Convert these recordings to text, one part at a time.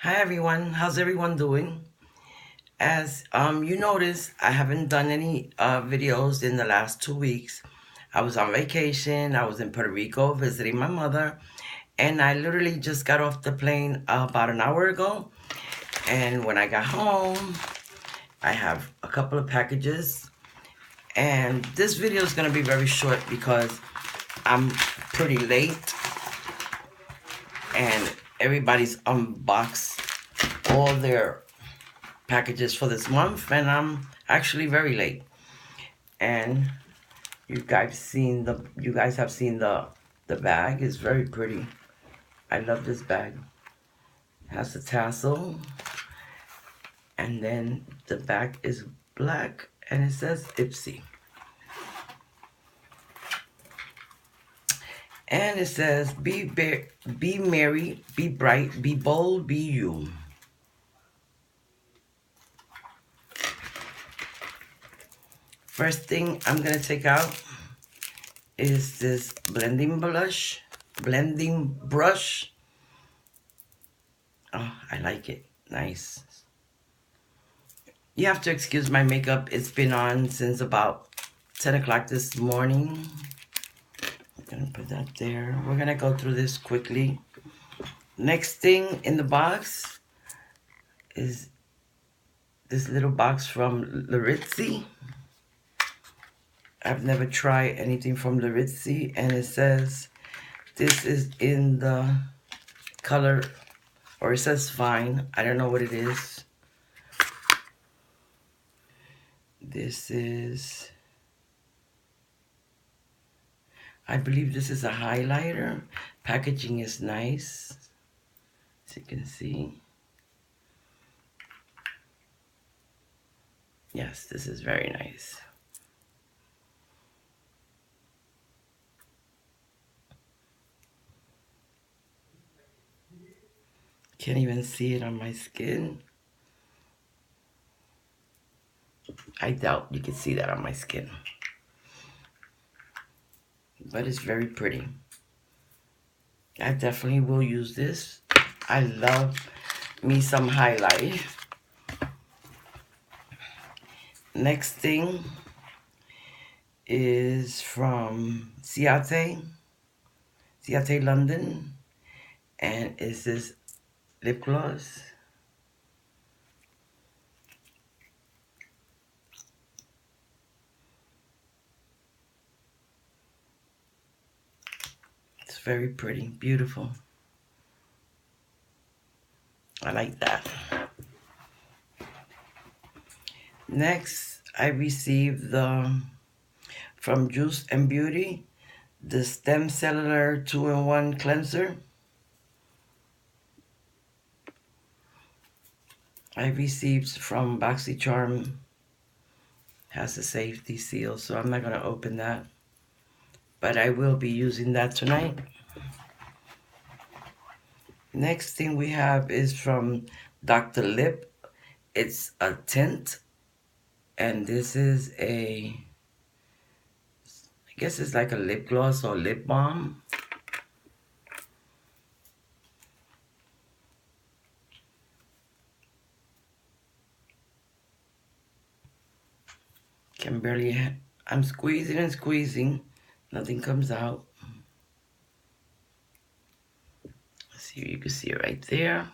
Hi everyone, how's everyone doing? As you notice, I haven't done any videos in the last 2 weeks. I was on vacation. I was in Puerto Rico visiting my mother, and I literally just got off the plane about an hour ago. And when I got home, I have a couple of packages, and this video is going to be very short because I'm pretty late, and everybody's unboxed all their packages for this month, and I'm actually very late. And you guys have seen the bag. It's very pretty. I love this bag. It has the tassel, and then the back is black, and it says Ipsy. And it says, be merry, be bright, be bold, be you. First thing I'm gonna take out is this blending brush. Oh, I like it. Nice. You have to excuse my makeup. It's been on since about 10 o'clock this morning. I'm gonna put that there. We're gonna go through this quickly. Next thing in the box is this little box from Maritza. I've never tried anything from Maritza, and it says this is in the color, or it says fine. I don't know what it is. This is, I believe this is a highlighter. Packaging is nice, as you can see. Yes, this is very nice. Can't even see it on my skin. I doubt you can see that on my skin. But it's very pretty. I definitely will use this. I love me some highlight. Next thing is from Ciate London, and it's this lip gloss. It's very pretty, beautiful. I like that. Next, I received from Juice and Beauty, the Stem Cellular 2-in-1 Cleanser. I received from BoxyCharm, has a safety seal, so I'm not going to open that. But I will be using that tonight. Next thing we have is from Dr. Lip. It's a tint, and this is I guess it's like a lip gloss or lip balm. Can barely, I'm squeezing and squeezing. Nothing comes out. See, you can see it right there.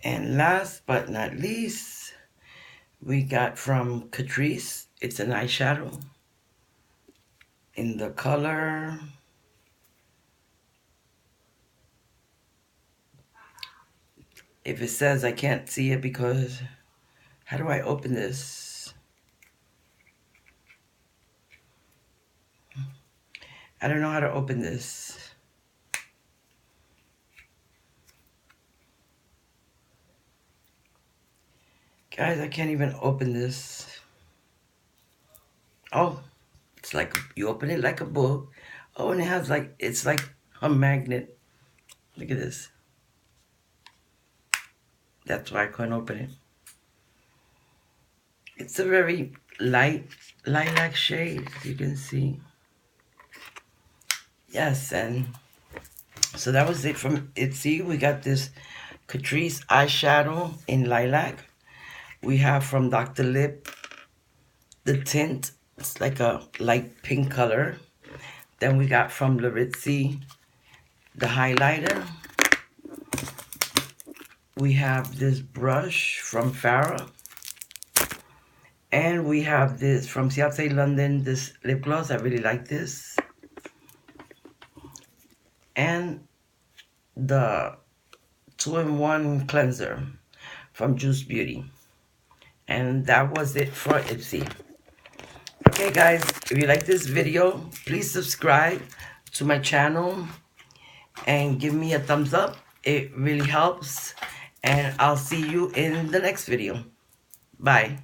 And last but not least, we got from Catrice. It's an eyeshadow in the color. If it says I can't see it because, how do I open this? I don't know how to open this. Guys, I can't even open this. Oh, it's like, you open it like a book. Oh, and it has like, it's like a magnet. Look at this. That's why I couldn't open it. It's a very light lilac shade, as you can see. Yes, and so that was it from ipsy. We got this Catrice eyeshadow in lilac. We have from Dr. Lip the tint. It's like a light pink color. Then we got from Maritza the highlighter. We have this brush from Farrah. And we have this from Ciate London, this lip gloss. I really like this. And the 2-in-1 cleanser from Juice Beauty. And that was it for ipsy. Okay guys, if you like this video, please subscribe to my channel and give me a thumbs up. It really helps. And I'll see you in the next video. Bye.